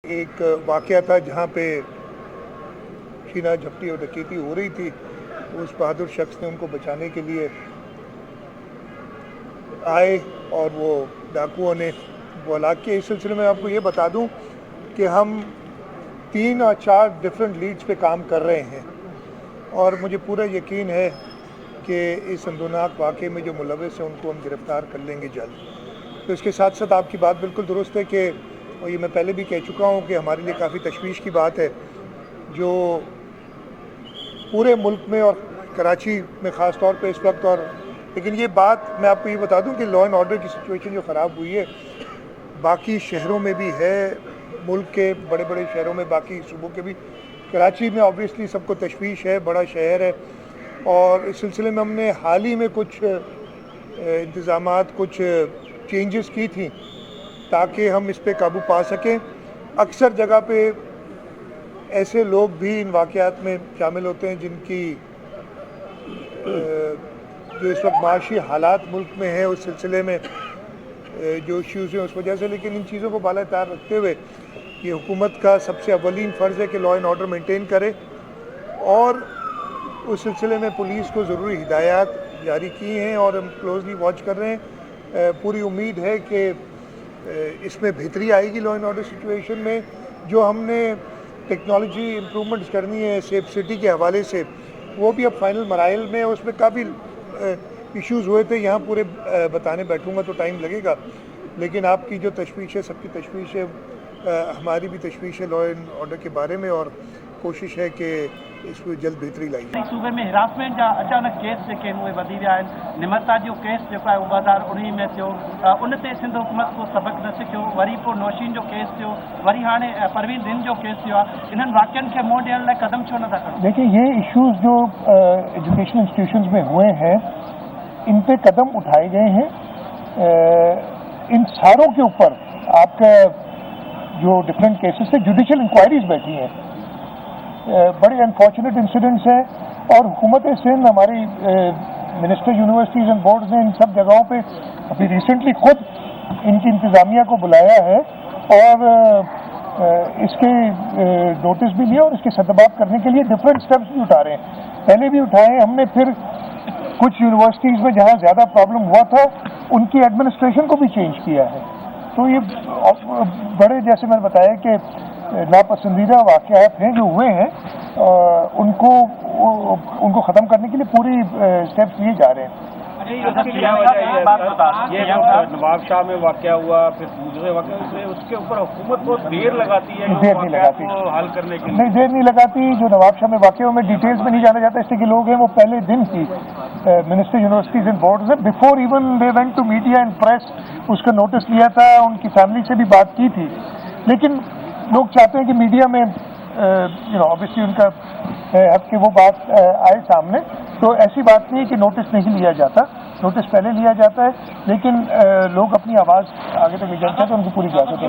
ایک واقعہ تھا جہاں پہ چھینا جھپٹی اور ڈکیتی ہو رہی تھی. اس بہادر شخص نے ان کو بچانے کے لیے آئے اور وہ ڈاکوؤں نے وہ ہلاک کیا. اس سلسلے میں آپ کو یہ بتا دوں کہ ہم 3 اور 4 ڈفرینٹ لیڈز پہ کام کر رہے ہیں اور مجھے پورا یقین ہے کہ اس اندوناک واقعے میں جو ملوث ہیں ان کو ہم گرفتار کر لیں گے جلد. تو اس کے ساتھ ساتھ آپ کی بات بالکل درست ہے کہ اور یہ میں پہلے بھی کہہ چکا ہوں کہ ہمارے لیے کافی تشویش کی بات ہے جو پورے ملک میں اور کراچی میں خاص طور پہ اس وقت. اور لیکن یہ بات میں آپ کو یہ بتا دوں کہ لا اینڈ آرڈر کی سچویشن جو خراب ہوئی ہے باقی شہروں میں بھی ہے, ملک کے بڑے بڑے شہروں میں, باقی صوبوں کے بھی. کراچی میں آبویسلی سب کو تشویش ہے, بڑا شہر ہے, اور اس سلسلے میں ہم نے حال ہی میں کچھ انتظامات, کچھ چینجز کی تھیں تاکہ ہم اس پہ قابو پا سکیں. اکثر جگہ پہ ایسے لوگ بھی ان واقعات میں شامل ہوتے ہیں جن کی جو اس وقت معاشی حالات ملک میں ہیں اس سلسلے میں جو ایشوز ہیں اس وجہ سے. لیکن ان چیزوں کو بالائے طار رکھتے ہوئے یہ حکومت کا سب سے اولین فرض ہے کہ لا اینڈ آرڈر مینٹین کرے, اور اس سلسلے میں پولیس کو ضروری ہدایات جاری کی ہیں اور ہم کلوزلی واچ کر رہے ہیں. پوری امید ہے کہ اس میں بہتری آئے گی لا اینڈ آرڈر سچویشن میں. جو ہم نے ٹیکنالوجی امپرومنٹس کرنی ہے سیف سٹی کے حوالے سے وہ بھی اب فائنل مراحل میں. اس میں کافی ایشوز ہوئے تھے, یہاں پورے بتانے بیٹھوں گا تو ٹائم لگے گا, لیکن آپ کی جو تشویش ہے, سب کی تشویش ہے, ہماری بھی تشویش ہے لا اینڈ آرڈر کے بارے میں, اور کوشش ہے کہ اس میں جلد بہتری لائی جائے. صوبے में हिरासमेंट जा अचानक केस जेके उहे वधी विया आहिनि. निमरता जो केस जेको आहे 2019 में थियो, उन ते सिंध हुकूमत को सबक न सिखियो. वरी पोइ नौशीन जो केस थियो, वरी हाणे परवीन दिन जो केस थियो आहे. इन्हनि वाक़िअनि खे मुंहुं ॾियण लाइ कदम छो नथा खणो? देखिए, ये इश्यूज जो एजुकेशन इंस्टीट्यूशंस में हुए हैं इन पे कदम उठाए गए हैं. इन सारों के ऊपर आपका जो डिफरेंट केसेस थे जुडिशियल इंक्वायरीज बैठी हैं. बड़े अनफॉर्चुनेट इंसिडेंट्स हैं और हुकूमत सिंध, हमारी मिनिस्टर यूनिवर्सिटीज़ एंड बोर्ड्स ने इन सब जगहों पे अभी रिसेंटली खुद इनकी इंतज़ामिया को बुलाया है और इसके नोटिस भी लिया और इसके सदबाब करने के लिए डिफरेंट स्टेप्स भी उठा रहे हैं. पहले भी उठाए हमने, फिर कुछ यूनिवर्सिटीज़ में जहाँ ज़्यादा प्रॉब्लम हुआ था उनकी एडमिनिस्ट्रेशन को भी चेंज किया है. तो ये बड़े, जैसे मैंने बताया कि नापसंदीदा वाक़यात हैं जो हुए हैं, उनको ख़त्म करने के लिए पूरी स्टेप्स लिए जा रहे हैं. ये नवाब शाह में वाक़या हुआ, फिर दूसरे वाक़े उसके ऊपर हुकूमत बहुत देर लगाती है, देर नहीं लगाती हल करने के लिए. नहीं, देर नहीं लगाती. जो नवाब शाह में वाक़या में डिटेल्स में नहीं जाना जाता, इसलिए कि लोग हैं वो पहले दिन ही मिनिस्टर यूनिवर्सिटीज़ एंड बोर्ड्स ने before even they went to media and press उसका नोटिस लिया था, उनकी फैमिली से भी बात की थी. लेकिन लोग चाहते हैं कि मीडिया में ऑब्वियसली उनका है कि वो बात आए सामने. तो ऐसी बात नहीं है कि नोटिस नहीं लिया जाता, नोटिस पहले लिया जाता है, लेकिन लोग अपनी आवाज़ आगे तक ले जाते हैं तो उनको पूरी इजाज़त है.